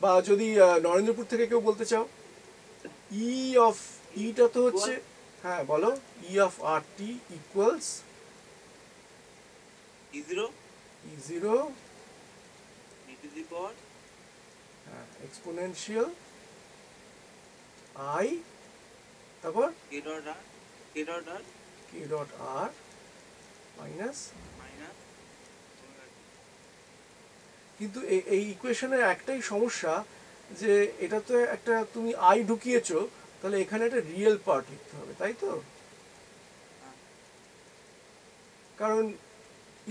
বা যদি নরেন্দ্রপুর থেকে কেউ বলতে চাও, ই অফ ইটা তো হচ্ছে, হ্যাঁ বলো, E of r t equals E0 e to the power exponential i, তারপর k dot r k dot r minus. minus কিন্তু এই ইকুয়েশনের একটাই সমস্যা, যে এটা তো একটা তুমি আই ঢুকিয়েছো, তাহলে এখানে একটা রিয়েল পার্ট লিখতে হবে, তাই তো? কারণ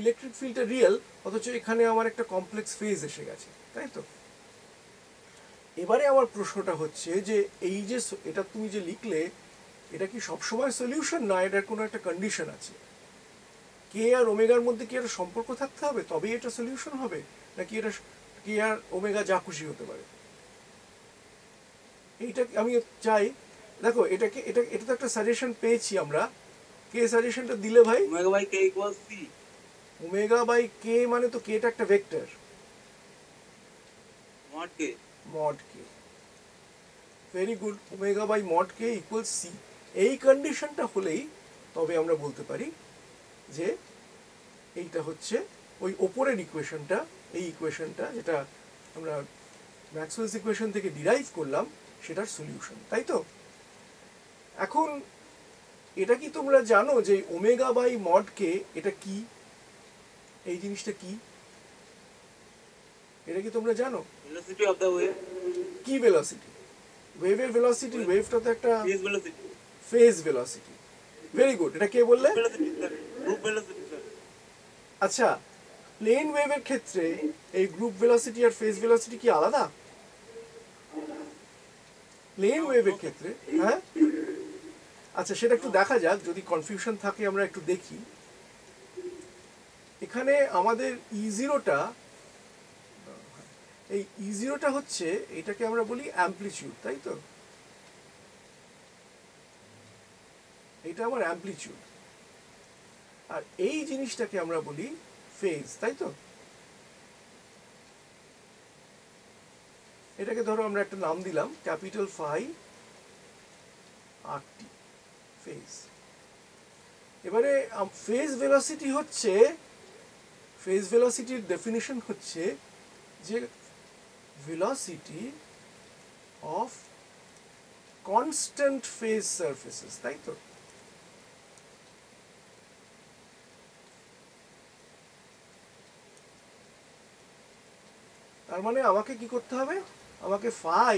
ইলেকট্রিক ফিল্ডটা রিয়েল, অথচ এখানে আমার একটা কমপ্লেক্স ফেজ এসে গেছে, তাই তো? এবারে আমার প্রশ্নটা হচ্ছে যে এই যে এটা তুমি যে লিখলে, এটা কি সবসময় সলিউশন, না এটার কোনো একটা কন্ডিশন আছে? কে আর ওমেগার মধ্যে কি একটা সম্পর্ক থাকতে হবে তবেই এটা সলিউশন হবে, নাকি এটা কে আর ওমেগা যা খুশি হতে পারে? এইটা আমি চাই। দেখো এটাকে এটা তো একটা সাজেশন পেয়েছি আমরা, কে সাজেশনটা দিলে ভাই? omega by k equals c omega by k মানে তো কেটা একটা vector, mod k very good, omega by mod k equal c. এই কন্ডিশনটা হলেই তবে আমরা বলতে পারি যে এইটা হচ্ছে ওই ওপরের ইকুয়েশনটা, এই ইকুয়েশনটা যেটা আমরা ম্যাক্সওয়েলস ইকুয়েশন থেকে ডিরাইভ করলাম, সেটার সলিউশন, তাই তো? এখন এটা কি তোমরা জানো যে ওমেগা বাই মড কে এটা কি, এই জিনিসটা কি, এটা কি তোমরা জানো? velocity of the wave কি ভেলোসিটি? ওয়েভের ভেলোসিটি, ওয়েভটা তো একটা phase velocity phase velocity. Very good, এটা কে বললে? group velocity sir আচ্ছা, প্লেন ওয়েভের ক্ষেত্রে এই গ্রুপ ভেলোসিটি আর ফেজ ভেলোসিটি কি আলাদা? প্লেন ওয়েভের ক্ষেত্রে, হ্যাঁ। আচ্ছা, সেটা একটু দেখা যাক, যদি কনফিউশন থাকে আমরা একটু দেখি। এখানে আমাদের E0টা, এই E0টা হচ্ছে, এটাকে আমরা বলি অ্যামপ্লিটিউড, তাই তো? এটা আমার অ্যামপ্লিটিউড, আর এই জিনিসটাকে আমরা বলি ফেজ, তাই তো? এটাকে ধরো আমরা একটা নাম দিলাম ক্যাপিটাল ফাই আর টি, ফেজ। এবারে ফেজ ভেলোসিটি হচ্ছে, ফেজ ভেলোসিটির ডেফিনিশন হচ্ছে যে velocity of constant phase surfaces, তাই তো? তার মানে আমাকে কি করতে হবে? আমাকে ফাই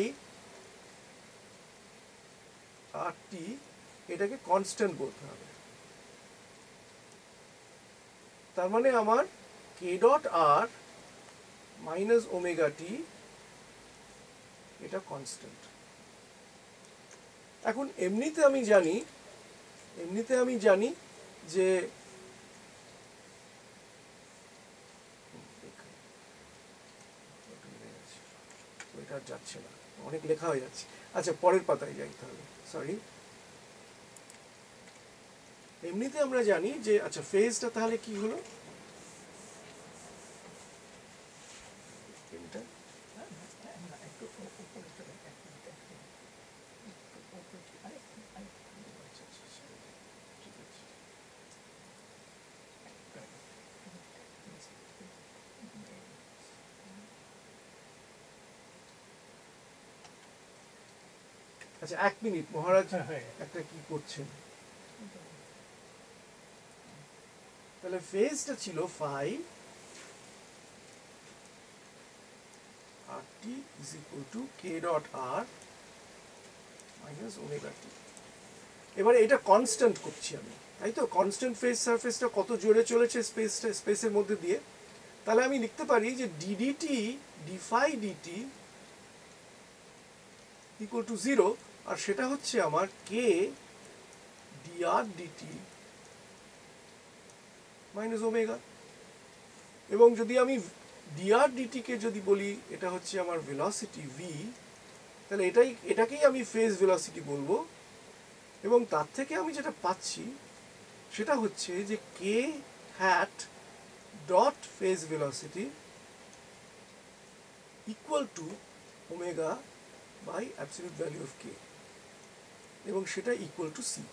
আর টি এটাকে কনস্ট্যান্ট বলতে হবে। তার মানে আমার কে ডট আর মাইনাস ওমেগা টি এটা কনস্ট্যান্ট। এখন এমনিতে আমি জানি যে এটা যাচ্ছে না, অনেক লেখা হয়ে যাচ্ছে। আচ্ছা, পরের পাতায় যাই তাহলে, সরি। এমনিতে আমরা জানি যে, আচ্ছা ফেজটা তাহলে কি হলো? আচ্ছা, এক মিনিট মহারাজ, একটা কি করছেন? তাহলে ফেজটা ছিল phi r t is equal to k dot r minus omega t. এবারে এটা কনস্ট্যান্ট করছি আমি, তাই তো? কনস্ট্যান্ট ফেজ সারফেসটা কত জোরে চলেছে স্পেসের মধ্যে দিয়ে, তাহলে আমি লিখতে পারি যে d d t d phi d t equal to 0, আর সেটা হচ্ছে আমার k d r d t minus omega. এবং যদি আমি ডিআর ডিটিকে যদি বলি এটা হচ্ছে আমার ভেলোসিটি ভি, তাহলে এটাকেই আমি ফেজ ভেলোসিটি বলবো। এবং তার থেকে আমি যেটা পাচ্ছি সেটা হচ্ছে যে k hat dot phase velocity equal to omega by absolute value of k, এবং সেটা ইকুয়াল টু সি,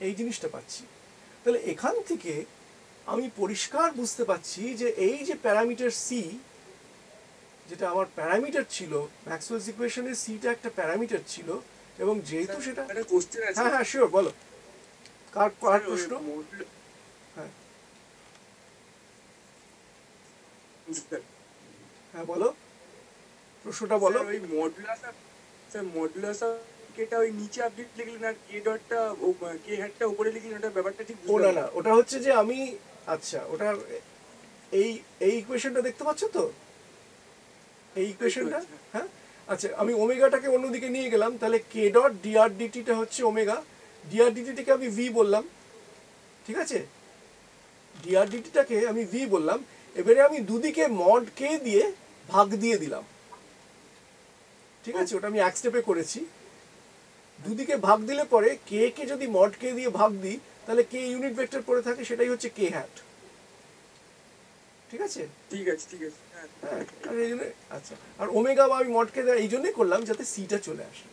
এই জিনিসটা পাচ্ছি। তাহলে এখান থেকে আমি পরিষ্কার বুঝতে পারছি যে এই যে প্যারামিটার সি, যেটা আমার প্যারামিটার ছিল ম্যাক্সওয়েলস ইকুয়েশনে, সিটা একটা প্যারামিটার ছিল, এবং যেহেতু সেটা, একটা কোশ্চেন আছে। হ্যাঁ হ্যাঁ শিওর, বলো কার কার প্রশ্ন? হ্যাঁ হ্যাঁ বলো, প্রশ্নটা বলো। ওই মডুলাস, স্যার মডুলাস কেটা ওই নিচে আপডেট লিখলেন আর কে ডটটা কে হ্যাটটা উপরে লিখলেন, ওটা ব্যাপারটা ঠিক ও বুঝলাম না না, ওটা হচ্ছে যে আমি, আচ্ছা ওটার এই এই ইকুয়েশনটা দেখতে পাচ্ছ তো, এই ইকুয়েশনটা, হ্যাঁ আচ্ছা আমি ওমেগাটাকে অন্যদিকে নিয়ে গেলাম, তাহলে কে ডট ডিআর ডিটিটা হচ্ছে ওমেগা, ডিআর ডিটিটাকে আমি ভি বললাম, ঠিক আছে, ডিআর ডিটিটাকে আমি ভি বললাম, এবারে আমি দুদিকে মড কে দিয়ে ভাগ দিয়ে দিলাম, ঠিক আছে, ওটা আমি এক স্টেপে করেছি। দুদিকে ভাগ দিলে পরে কে কে যদি মড কে দিয়ে ভাগ দিই, তাহলে কে ইউনিট ভেক্টর পড়ে থাকে, সেটাই হচ্ছে কে হ্যাট, ঠিক আছে। ঠিক আছে ঠিক আছে, হ্যাঁ হ্যাঁ, আর এই জন্য, আচ্ছা, আর ওমেগা বা আমি মডকে এই জন্যই করলাম যাতে সিটা চলে আসে।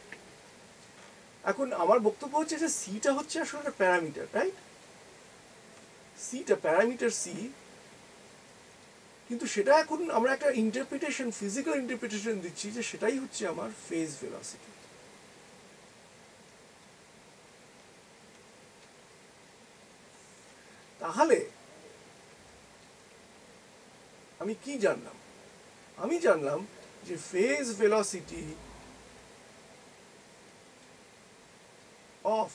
এখন আমার বক্তব্য হচ্ছে যে সিটা হচ্ছে আসলে একটা প্যারামিটার, রাইট? সিটা প্যারামিটার সি, কিন্তু সেটা এখন আমরা একটা ইন্টারপ্রিটেশন, ফিজিক্যাল ইন্টারপ্রিটেশন দিচ্ছি যে সেটাই হচ্ছে আমার ফেজ ভেলোসিটি। তাহলে আমি কি জানলাম? আমি জানলাম যে phase velocity of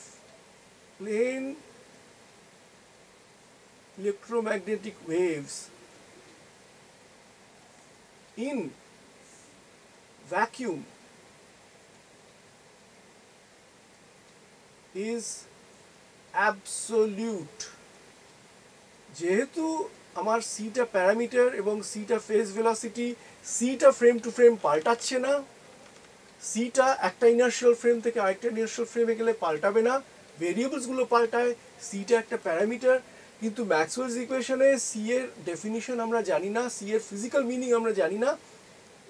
plane electromagnetic waves in vacuum is absolute. যেহেতু আমার সিটা প্যারামিটার এবং সিটা ফেজ ভেলোসিটি, সিটা ফ্রেম টু ফ্রেম পাল্টাচ্ছে না, সিটা একটা ইনার্শিয়াল ফ্রেম থেকে আরেকটা ইনার্শিয়াল ফ্রেমে গেলে পাল্টাবে না, ভেরিয়েবলসগুলো পাল্টায়, সিটা একটা প্যারামিটার, কিন্তু ম্যাক্সওয়েলস ইকুয়েশনে সি এর ডেফিনিশন আমরা জানি না, সি এর ফিজিক্যাল মিনিং আমরা জানি না।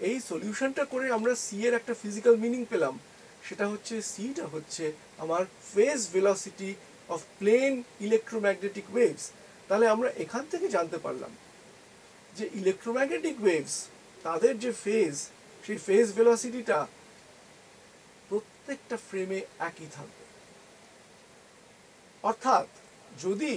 এই সলিউশনটা করে আমরা সি এর একটা ফিজিক্যাল মিনিং পেলাম, সেটা হচ্ছে সিটা হচ্ছে আমার phase velocity of plane electromagnetic waves. তাহলে আমরা এখান থেকে জানতে পারলাম যে ইলেকট্রোম্যাগনেটিক ওয়েভস, তাদের যে ফেজ, সেই ফেজ ভেলোসিটিটা প্রত্যেকটা ফ্রেমে একই থাকবে। অর্থাৎ যদি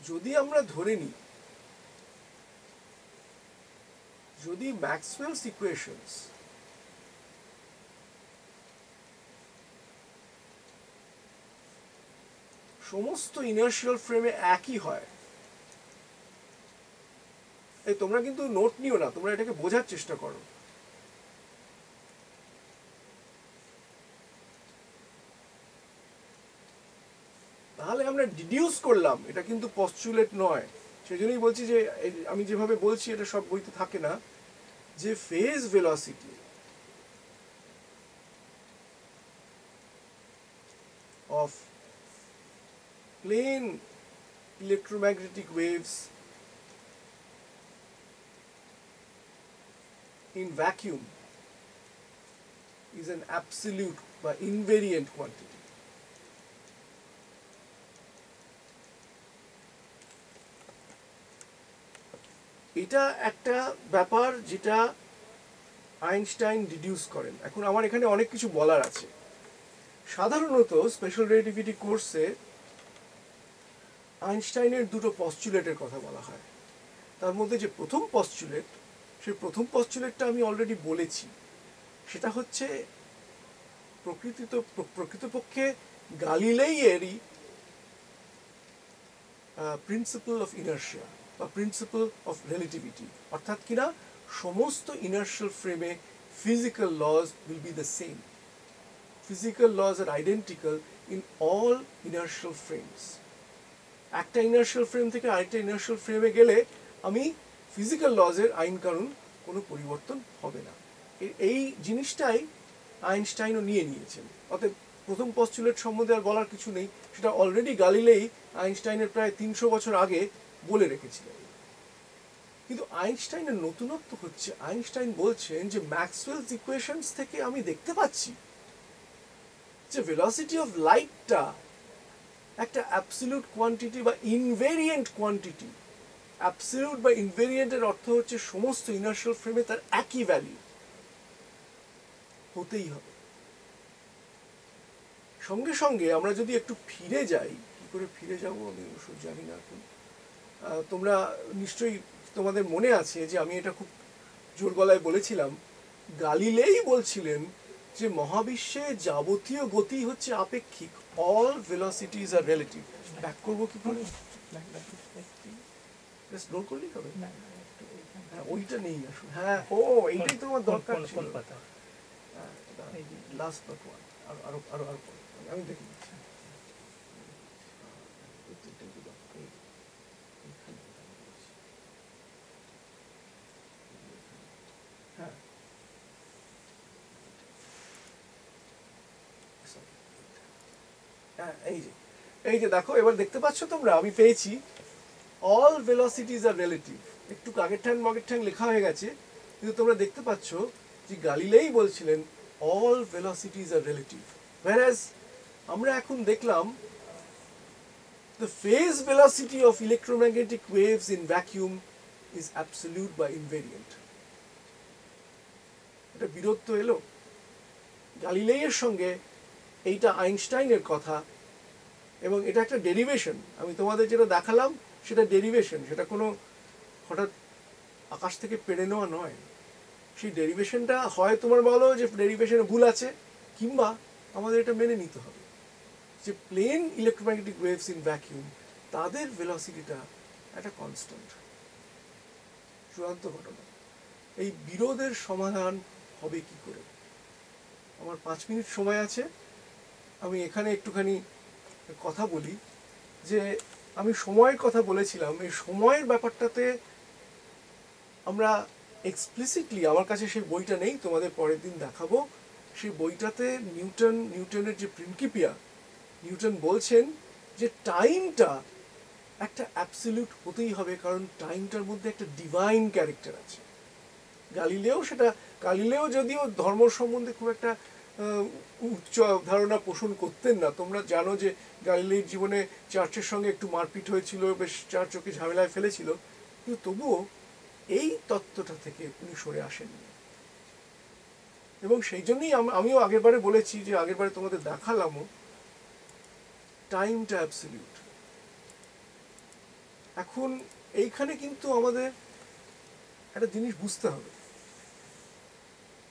যদি আমরা ধরে নিই, যদি ম্যাক্সওয়েলস ইকুয়েশনস সমস্ত ইনার্শিয়াল ফ্রেমে একই হয়, এই তোমরা কিন্তু নোট নিও না, তোমরা এটাকে বোঝার চেষ্টা করো। তাহলে আমরা ডিডিউস করলাম, এটা কিন্তু পস্টুলেট নয়, সেই জন্যই বলছি যে আমি যেভাবে বলছি এটা সব বইতে থাকে না, যে phase velocity of plane electromagnetic waves in vacuum is an absolute বা invariant quantity. এটা একটা ব্যাপার যেটা আইনস্টাইন ডিডিউস করেন। এখন আমার এখানে অনেক কিছু বলার আছে। সাধারণত স্পেশাল রিলেটিভিটি কোর্সে আইনস্টাইনের দুটো পস্টুলেটের কথা বলা হয়। তার মধ্যে যে প্রথম পস্টুলেট, সেই প্রথম পস্টুলেটটা আমি অলরেডি বলেছি, সেটা হচ্ছে প্রকৃতপক্ষে গালিলেইয়েরই প্রিন্সিপল অফ ইনার্শিয়া বা প্রিন্সিপল অফ রিলেটিভিটি, অর্থাৎ কিনা সমস্ত ইনার্শিয়াল ফ্রেমে physical laws will be the same. Physical laws are identical in all inertial frames. একটা ইনার্শিয়াল ফ্রেম থেকে আরেকটা ইনার্শিয়াল ফ্রেমে গেলে আমি ফিজিক্যাল লজের আইন কানুন কোনো পরিবর্তন হবে না। এই জিনিসটাই আইনস্টাইনও নিয়ে নিয়েছেন। অতএব প্রথম পস্টুলেট সম্বন্ধে আর বলার কিছু নেই, সেটা অলরেডি গালিলেই আইনস্টাইনের প্রায় 300 বছর আগে বলে রেখেছিলেন। কিন্তু আইনস্টাইনের নতুনত্ব হচ্ছে, আইনস্টাইন বলছেন যে ম্যাক্সওয়েলস ইকুয়েশনস থেকে আমি দেখতে পাচ্ছি যে ভেলোসিটি অফ লাইটটা একটা অ্যাবসলিউট কোয়ান্টিটি বা ইনভেরিয়েন্ট কোয়ান্টিটি। অ্যাবসলিউট বা ইনভেরিয়েন্টের অর্থ হচ্ছে সমস্ত ইনার্শিয়াল ফ্রেমে তার একই ভ্যালু হতেই হবে। সঙ্গে সঙ্গে আমরা যদি একটু ফিরে যাই, কি করে ফিরে যাবো আমি অবশ্য জানি না এখন। তোমরা নিশ্চয়ই, তোমাদের মনে আছে যে আমি এটা খুব জোর গলায় বলেছিলাম, গালিলেই বলছিলেন যে মহাবিশ্বে যাবতীয় গতি হচ্ছে আপেক্ষিক, অল ভেলোসিটিজ আর রিলেটিভ। ব্যাক করবো কি করে? নোট করলেই হবে। হ্যাঁ, ওইটা নেই আসলে। হ্যাঁ, ও এইটাই তোমার দরকার ছিল। লাস্ট বাট ওয়ান, আরো আরো আরো আমি দেখে দিচ্ছি। হ্যাঁ, এই যে দেখো, এবার দেখতে পাচ্ছ তোমরা, আমি পেয়েছি অল ভেলোসিটিজ আর রিলেটিভ। একটু আগের ঠ্যাং লেখা হয়ে গেছে, কিন্তু তোমরা দেখতে পাচ্ছ যে গালিলেই বলছিলেন অল ভেলোসিটিজ আর রিলেটিভ। whereas আমরা এখন দেখলাম the phase velocity of electromagnetic waves in vacuum is absolute বা invariant. এটা বিরোধ এলো গালিলেইয়ের সঙ্গে, এইটা আইনস্টাইনের কথা, এবং এটা একটা ডেরিভেশন। আমি তোমাদের যেটা দেখালাম সেটা ডেরিভেশন, সেটা কোনো হঠাৎ আকাশ থেকে পেড়ে নেওয়া নয়। সেই ডেরিভেশনটা হয় তোমার বলো যে ডেরিভেশনে ভুল আছে, কিংবা আমাদের এটা মেনে নিতে হবে যে plane electromagnetic waves in vacuum, তাদের ভেলোসিটিটা একটা কনস্ট্যান্ট। চূড়ান্ত ঘটনা। এই বিরোধের সমাধান হবে কি করে? আমার 5 মিনিট সময় আছে, আমি এখানে একটুখানি কথা বলি যে আমি সময়ের কথা বলেছিলাম। এই সময়ের ব্যাপারটাতে আমরা এক্সপ্লিসিটলি, আমার কাছে সেই বইটা নেই, তোমাদের পরের দিন দেখাবো। সেই বইটাতে নিউটনের যে প্রিন্সিপিয়া, নিউটন বলছেন যে টাইমটা একটা অ্যাবসলিউট হতেই হবে, কারণ টাইমটার মধ্যে একটা ডিভাইন ক্যারেক্টার আছে। গালিলেও যদিও ধর্ম সম্বন্ধে খুব একটা উচ্চ ধারণা পোষণ করতেন না। তোমরা জানো যে গালিলের জীবনে চার্চের সঙ্গে একটু মারপিট হয়েছিল, বেশ চার্চ ওকে ঝামেলায় ফেলেছিল, কিন্তু তবুও এই তত্ত্বটা থেকে উনি সরে আসেননি। এবং সেই জন্যই আমিও আগেরবারে বলেছি, যে আগেরবারে তোমাদের দেখালামও, টাইমটা অ্যাবসলিউট। এখন এইখানে কিন্তু আমাদের একটা জিনিস বুঝতে হবে,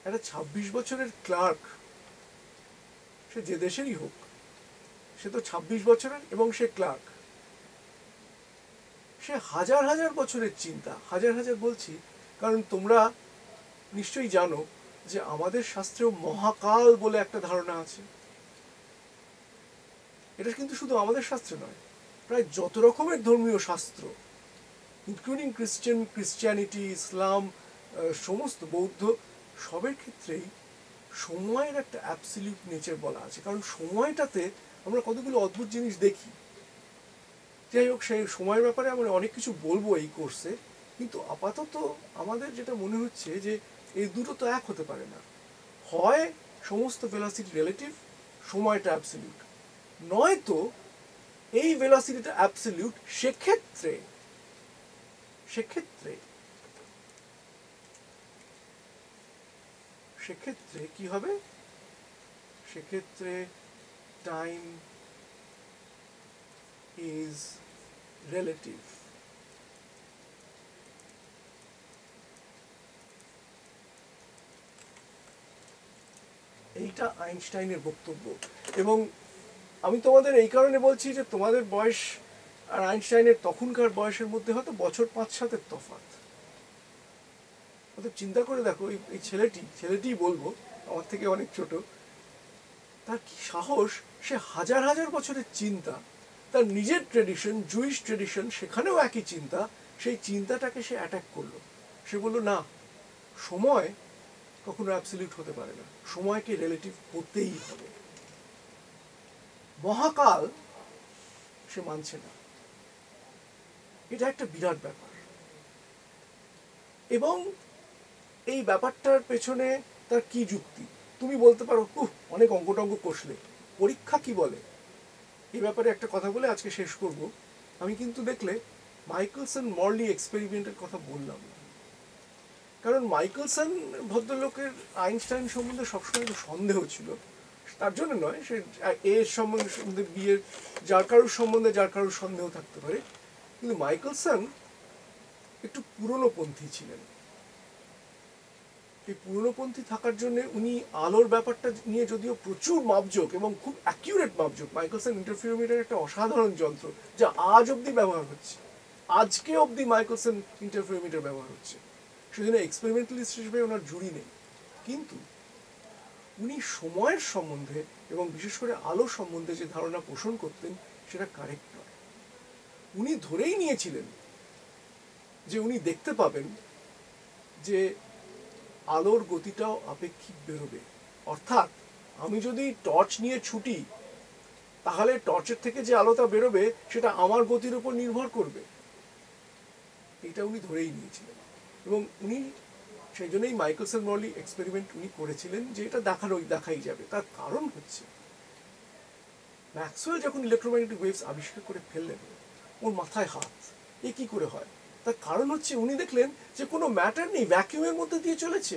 একটা 26 বছরের ক্লার্ক, সে যে দেশেরই হোক, সে তো 26 বছরের এবং সে ক্লার্ক, সে হাজার হাজার বছরের চিন্তা, হাজার হাজার বলছি কারণ তোমরা নিশ্চয়ই জানো যে আমাদের শাস্ত্রেও মহাকাল বলে একটা ধারণা আছে। এটা কিন্তু শুধু আমাদের শাস্ত্রে নয়, প্রায় যত রকমের ধর্মীয় শাস্ত্র, ইনক্লুডিং ক্রিশ্চিয়ানিটি, ইসলাম, সমস্ত বৌদ্ধ, সবের ক্ষেত্রেই সময়ের একটা অ্যাবসলিউট নেচার বলা আছে। কারণ সময়টাতে আমরা কতগুলো অদ্ভুত জিনিস দেখি। যাই হোক, সেই সময়ের ব্যাপারে আমরা অনেক কিছু বলবো এই কোর্সে, কিন্তু আপাতত আমাদের যেটা মনে হচ্ছে যে এই দুটো তো এক হতে পারে না। হয় সমস্ত ভেলোসিটি রিলেটিভ, সময়টা অ্যাবসলিউট, নয়তো এই ভেলোসিটিটা অ্যাবসলিউট, সেক্ষেত্রে কি হবে? সেক্ষেত্রে টাইম ইজ রিলেটিভ। এইটা আইনস্টাইনের বক্তব্য। এবং আমি তোমাদের এই কারণে বলছি যে তোমাদের বয়স আর আইনস্টাইনের তখনকার বয়সের মধ্যে হয়তো বছর 5-7 তফাৎ। অতএব চিন্তা করে দেখো, এই ছেলেটি বলবো, আমার থেকে অনেক ছোট, তার কি সাহস! সে হাজার হাজার বছরের চিন্তা, তার নিজের ট্রেডিশন, জুইশ ট্রেডিশন, সেখানেও একই চিন্তা, সেই চিন্তাটাকে সে অ্যাটাক করলো। সে বলল না, সময় কখনো অ্যাবসলিউট হতে পারে না, সময়কে রিলেটিভ হতেই হবে। মহাকাল সে মানছে না। এটা একটা বিরাট ব্যাপার। এবং এই ব্যাপারটার পেছনে তার কি যুক্তি? তুমি বলতে পারো অনেক অঙ্ক টঙ্ক কষলে, পরীক্ষা কি বলে? এই ব্যাপারে একটা কথা বলে আজকে শেষ করব। আমি কিন্তু দেখলে মাইকেলসন মরলি এক্সপেরিমেন্টের কথা বললাম না, কারণ মাইকেলসন ভদ্রলোকের আইনস্টাইন সম্বন্ধে সবসময় সন্দেহ ছিল। তার জন্য নয়, সে এর সম্বন্ধে বিয়ের যার কারোর সন্দেহ থাকতে পারে, কিন্তু মাইকেলসন একটু পুরনোপন্থী ছিলেন। এই পুরনোপন্থী থাকার জন্য উনি আলোর ব্যাপারটা নিয়ে যদিও প্রচুর মাপজোক এবং খুব অ্যাকিউরেট মাপজোক, মাইকেলসন ইন্টারফিউরোমিটার একটা অসাধারণ যন্ত্র যা আজ অবধি ব্যবহার হচ্ছে, আজকে অবধি মাইকেলসন ইন্টারফিউরোমিটার ব্যবহার হচ্ছে, সেজন্য এক্সপেরিমেন্টালিস্ট হিসেবে ওনার জুড়ি নেই। কিন্তু উনি সময়ের সম্বন্ধে এবং বিশেষ করে আলো সম্বন্ধে যে ধারণা পোষণ করতেন সেটা কারেক্ট নয়। উনি ধরেই নিয়েছিলেন যে উনি দেখতে পাবেন যে আলোর গতিটাও আপেক্ষিক বেরোবে। অর্থাৎ আমি যদি টর্চ নিয়ে ছুটি, তাহলে টর্চের থেকে যে আলোটা বেরোবে সেটা আমার গতির উপর নির্ভর করবে। এটা উনি ধরেই নিয়েছিলেন এবং উনি সেই জন্যই মাইকেলসন মরলি এক্সপেরিমেন্ট উনি করেছিলেন যে এটা দেখাই যাবে। তার কারণ হচ্ছে ম্যাক্সওয়েল যখন ইলেকট্রোম্যাগনেটিক ওয়েভস আবিষ্কার করে ফেললেন, ওর মাথায় হাত, এ কি করে হয়? তার কারণ হচ্ছে উনি দেখলেন যে কোনো ম্যাটার নেই, ভ্যাকিউমের মধ্যে দিয়ে চলেছে।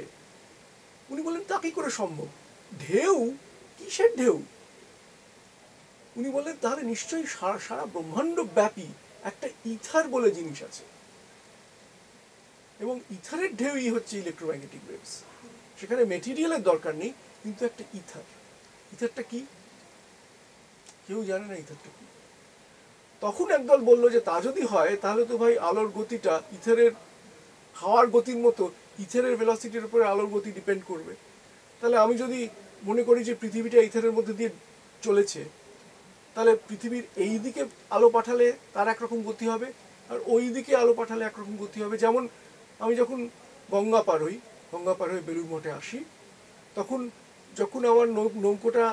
উনি বললেন তা কি করে সম্ভব? ঢেউ, কিসের ঢেউ? উনি বললেন তাহলে নিশ্চয়ই সারা ব্রহ্মাণ্ড ব্যাপী একটা ইথার বলে জিনিস আছে, এবং ইথারের ঢেউই হচ্ছে ইলেকট্রোম্যাগনেটিক ওয়েভস। সেখানে মেটেরিয়ালের দরকার নেই, কিন্তু একটা ইথার। ইথারটা কি? কেউ জানে না ইথারটা কি। তখন একদল বলল যে তা যদি হয় তাহলে তো ভাই আলোর গতিটা ইথারের হাওয়ার গতির মতো, ইথারের ভেলোসিটির উপরে আলোর গতি ডিপেন্ড করবে। তাহলে আমি যদি মনে করি যে পৃথিবীটা ইথারের মধ্যে দিয়ে চলেছে, তাহলে পৃথিবীর এই দিকে আলো পাঠালে তার একরকম গতি হবে, আর ওই দিকে আলো পাঠালে একরকম গতি হবে। যেমন আমি যখন গঙ্গা পার হয়ে বেলুড় মঠে আসি, তখন যখন আমার নৌকোটা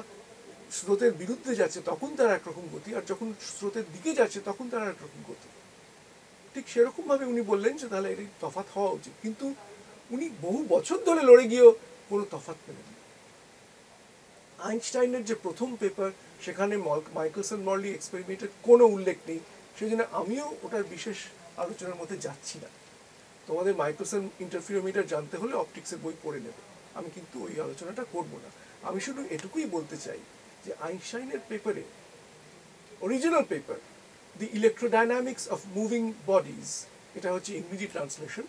স্রোতের বিরুদ্ধে যাচ্ছে তখন তার একরকম গতি, আর যখন স্রোতের দিকে যাচ্ছে তখন তার একরকম গতি। ঠিক সেরকম ভাবে উনি বললেন যে তাহলে এর তফাৎ হওয়া উচিত, কিন্তু উনি বহু বছর ধরে লড়ে গিয়েও কোনো তফাৎ পেলেন না। আইনস্টাইনের যে প্রথম পেপার, সেখানে মাইকেলসন মরলি এক্সপেরিমেন্টের কোনো উল্লেখ নেই, সেই জন্য আমিও ওটার বিশেষ আলোচনার মধ্যে যাচ্ছি না। তোমাদের মাইকেলসন ইন্টারফিউরোমিটার জানতে হলে অপটিক্সের বই পড়ে নেবে, আমি কিন্তু ওই আলোচনাটা করব না। আমি শুধু এটুকুই বলতে চাই যে আইনস্টাইনের পেপারে, original paper the electrodynamics of moving bodies, এটা হচ্ছে ইংরেজি ট্রান্সলেশন,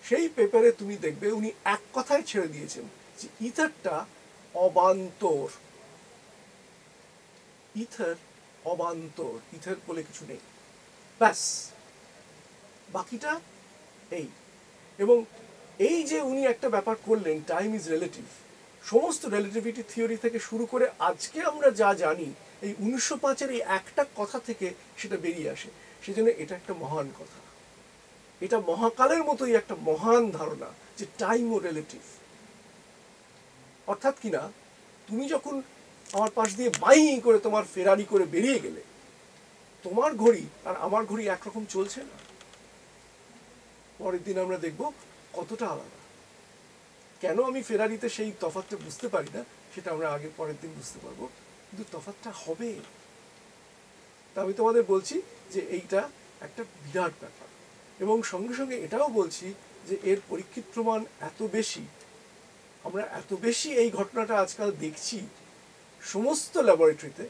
সেই পেপারে তুমি দেখবে উনি এক কথায় ছেড়ে দিয়েছেন যে ইথারটা অবান্তর। ইথার অবান্তর, ইথার বলে কিছু নেই, ব্যাস। বাকিটা এই। এবং এই যে উনি একটা ব্যাপার করলেন, টাইম ইজ রিলেটিভ, সমস্ত রিলেটিভিটি থিওরি থেকে শুরু করে আজকে আমরা যা জানি, এই 1905-এর এই একটা কথা থেকে সেটা বেরিয়ে আসে। সেজন্য এটা একটা মহান কথা, এটা মহাকালের মতোই একটা মহান ধারণা যে টাইম ও রিলেটিভ। অর্থাৎ কিনা তুমি যখন আমার পাশ দিয়ে বাই করে তোমার ফেরারি করে বেরিয়ে গেলে, তোমার ঘড়ি আর আমার ঘড়ি একরকম চলছে না। পরের দিন আমরা দেখব কতটা আলাদা। কেন আমি ফেরারিতে সেই তফাৎটা বুঝতে পারি না, সেটা আমরা আগে পরের দিন বুঝতে পারবো, কিন্তু তফাৎটা হবে। তা আমি তোমাদের বলছি যে এইটা একটা বিরাট ব্যাপার, এবং সঙ্গে সঙ্গে এটাও বলছি যে এর পরীক্ষিত প্রমাণ এত বেশি, আমরা এত বেশি এই ঘটনাটা আজকাল দেখছি সমস্ত ল্যাবরেটরিতে,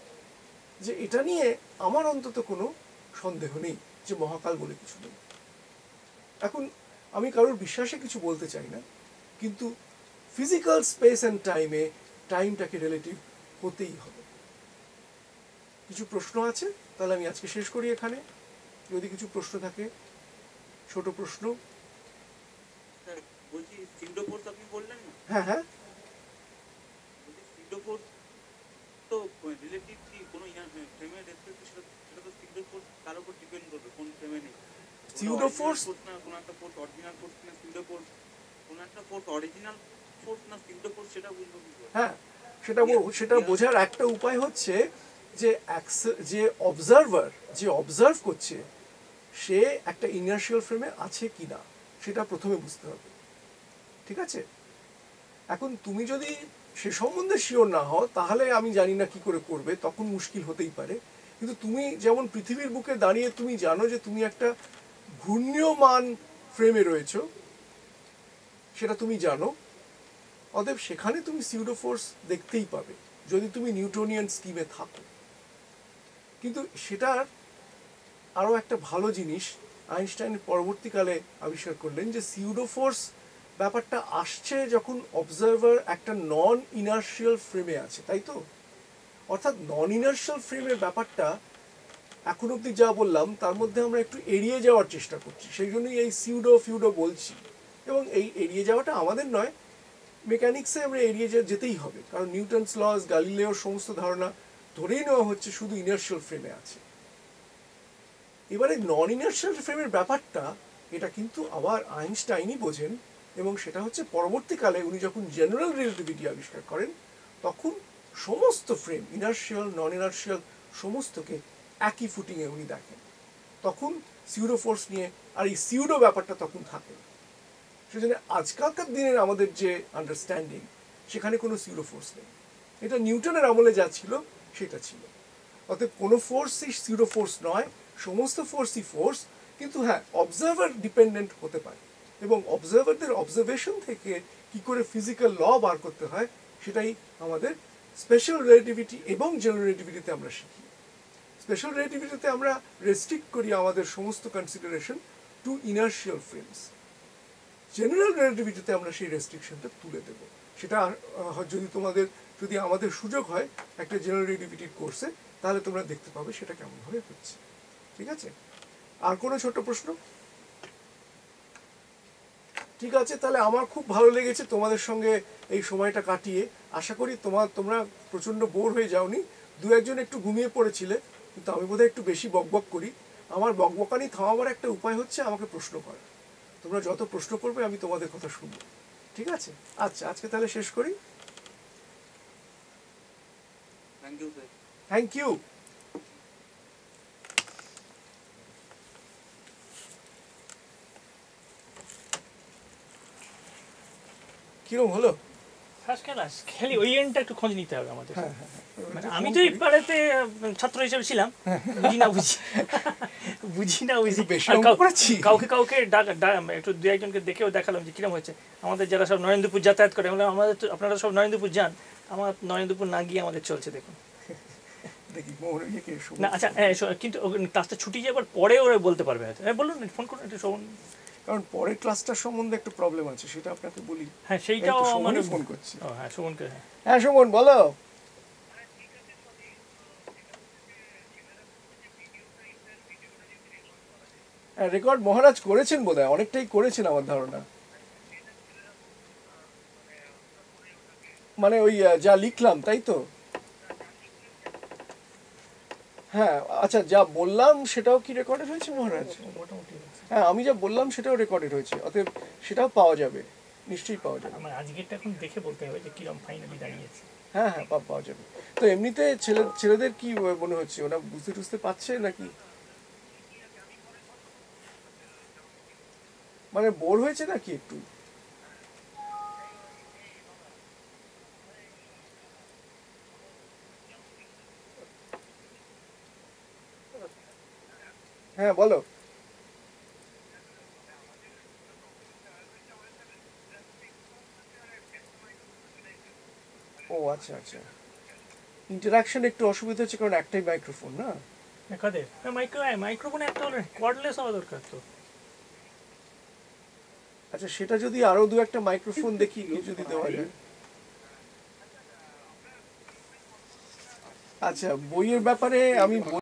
যে এটা নিয়ে আমার অন্তত কোনো সন্দেহ নেই যে মহাকাল বলে কিছু নেই। এখন আমি কারোর বিশ্বাসে কিছু বলতে চাই না, কিন্তু ফিজিক্যাল স্পেস অ্যান্ড টাইমে টাইমটাকে রিলেটিভ হতেই হবে। কিছু প্রশ্ন আছে? তাহলে আমি আজকে শেষ করি এখানে। যদি কিছু প্রশ্ন থাকে, ছোট প্রশ্ন। বলছি সিউডো ফোর্স আপনি বললেন না? হ্যাঁ হ্যাঁ, বলছি সিউডো ফোর্স তো রিলেটিভ কি কোনো ফ্রেমের রেসপেক্ট, সেটা তো সিউডো ফোর্স তার উপর ডিপেন্ড করবে কোন ফ্রেমে নেই। সিউডো ফোর্স না কোনো একটা ফোর্স অরিজিনাল ফোর্স না সিউডো ফোর্স, কোনো একটা ফোর্স অরিজিনাল ফোর্স না সিউডো ফোর্স, সেটা বুঝবো কি করে? হ্যাঁ, সেটা বোঝার একটা উপায় হচ্ছে যে যে অবজার্ভার যে অবজার্ভ করছে সে একটা ইনার্শিয়াল ফ্রেমে আছে কি না সেটা প্রথমে বুঝতে হবে, ঠিক আছে? এখন তুমি যদি সে সম্বন্ধে শিওর না হও তাহলে আমি জানি না কি করে করবে, তখন মুশকিল হতেই পারে। কিন্তু তুমি যেমন পৃথিবীর বুকে দাঁড়িয়ে তুমি জানো যে তুমি একটা ঘূর্ণীয়মান ফ্রেমে রয়েছো, সেটা তুমি জানো, অতএব সেখানে তুমি সিউডো ফোর্স দেখতেই পাবে যদি তুমি নিউটনিয়ান স্কিমে থাকো। কিন্তু সেটার আরও একটা ভালো জিনিস আইনস্টাইন পরবর্তীকালে আবিষ্কার করলেন, যে সিউডো ফোর্স ব্যাপারটা আসছে যখন অবজারভার একটা নন ইনার্শিয়াল ফ্রেমে আছে, তাই তো? অর্থাৎ নন ইনার্শিয়াল ফ্রেমের ব্যাপারটা এখন অবধি যা বললাম তার মধ্যে আমরা একটু এড়িয়ে যাওয়ার চেষ্টা করছি, সেই জন্যই এই সিউডো ফিউডো বলছি। এবং এই এড়িয়ে যাওয়াটা আমাদের নয়, মেকানিক্সে আমরা এড়িয়ে যেতেই হবে, কারণ নিউটনস লস, গ্যালিলিওর সমস্ত ধারণা ধরেই নেওয়া হচ্ছে শুধু ইনার্শিয়াল ফ্রেমে আছে। এবারে নন ইনার্শিয়াল ফ্রেমের ব্যাপারটা এটা কিন্তু আবার আইনস্টাইনই বোঝেন, এবং সেটা হচ্ছে পরবর্তীকালে উনি যখন জেনারেল রিলেটিভিটি আবিষ্কার করেন তখন সমস্ত ফ্রেম, ইনার্শিয়াল নন ইনার্শিয়াল সমস্তকে একই ফুটিংয়ে উনি দেখেন। তখন সিউডো ফোর্স নিয়ে আর এই সিউডো ব্যাপারটা তখন থাকে। সেজন্য আজকালকার দিনের আমাদের যে আন্ডারস্ট্যান্ডিং সেখানে কোনো সিউডো ফোর্স নেই, এটা নিউটনের আমলে যা ছিল সেটা ছিল। অতএব কোনো ফোর্সই সিউডো ফোর্স নয়, সমস্ত ফোর্সই ফোর্স, কিন্তু হ্যাঁ অবজারভার ডিপেন্ডেন্ট হতে পারে, এবং অবজারভারদের অবজারভেশন থেকে কি করে ফিজিক্যাল ল বার করতে হয় সেটাই আমাদের স্পেশাল রিলেটিভিটি এবং জেনারেল রিলেটিভিটিতে আমরা শিখি। স্পেশাল রিলেটিভিটিতে আমরা রেস্ট্রিক্ট করি আমাদের সমস্ত consideration to inertial frames, general রিলেটিভিটিতে আমরা সেই রেস্ট্রিকশনটা তুলে দেব। সেটা যদি আমাদের সুযোগ হয় একটা জেনারেল রিলেটিভিটির কোর্সে, তাহলে তোমরা দেখতে পাবে সেটা কেমনভাবে হচ্ছে, ঠিক আছে? আর কোনো ছোট প্রশ্ন? ঠিক আছে, তাহলে আমার খুব ভালো লেগেছে তোমাদের সঙ্গে এই সময়টা কাটিয়ে। আশা করি তোমরা প্রচণ্ড বোর হয়ে যাওনি। দু একজন একটু ঘুমিয়ে পড়েছিলে, কিন্তু আমি বোধহয় একটু বেশি বকবক করি। আমার বকবকানি থামাবার একটা উপায় হচ্ছে আমাকে প্রশ্ন করা। তোমরা যত প্রশ্ন করবে আমি তোমাদের কথা শুনবো, ঠিক আছে? আচ্ছা, আজকে তাহলে শেষ করি। Thank you sir. Thank you. কিরম হলো? ফার্স্ট ক্লাস, খালি ওই এন্ডটা একটু খোঁজ নিতে হবে আমাদের। হ্যাঁ, মানে আমি তো এই পাড়াতে ছাত্র হিসেবে ছিলাম, বুঝি না বুঝি বেশি আর অঙ্ক করেছি। কাউকে একটু দু একজনকে দেখেও দেখালাম যে কিরম হচ্ছে। আমাদের যারা সব নরেন্দ্রপুর যাতায়াত করে, আমরা আমাদের তো আপনারা সব নরেন্দ্রপুর যান, আমার নরেন্দ্রপুর না গিয়ে আমাদের চলছে দেখুন। দেখি না আচ্ছা, কিন্তু ক্লাসটা ছুটি যাবার পরে ওরা বলতে পারবে হয়তো। হ্যাঁ বলুন, ফোন করুন একটু শোন। কারণ পরের ক্লাসটার সম্বন্ধে একটা প্রবলেম আছে, সেটা আপনাকে বলি। হ্যাঁ সেইটাও মানে ফোন করছি। ও হ্যাঁ, শোভনকে। হ্যাঁ সুমন বলো। রেকর্ড মহারাজ করেছেন বোধহয়, অনেকটাই করেছেন আমার ধারণা। মানে ওই যা লিখলাম তাই তো? হ্যাঁ আচ্ছা, যা বললাম সেটাও কি রেকর্ডেড হয়েছে মহারাজ? মোটামুটি হ্যাঁ, আমি যা বললাম সেটাও রেকর্ডেড হয়েছে, অতএব সেটাও পাওয়া যাবে, নিশ্চয়ই পাওয়া যাবে। আমার আজকেরটা এখন দেখে বলতে হবে যে কিরম ফাইনালি দাঁড়িয়েছে। হ্যাঁ হ্যাঁ, পাওয়া যাবে। তো এমনিতে ছেলেদের কি মনে হচ্ছে, ওরা বুঝতে টুঝতে পারছে নাকি? মানে বোর হয়েছে নাকি একটু? হ্যাঁ বলো। ও আচ্ছা আচ্ছা, ইন্টারাকশন একটু অসুবিধা হচ্ছে কারণ একটাই মাইক্রোফোন না। কাদের মাইক্রোফোনে একটা হলে কর্ডলেস হওয়া দরকার তো। আচ্ছা, সেটা যদি আরো দু একটা মাইক্রোফোন দেখি যদি দেওয়া যায়। আচ্ছা, বইয়ের ব্যাপারে আমি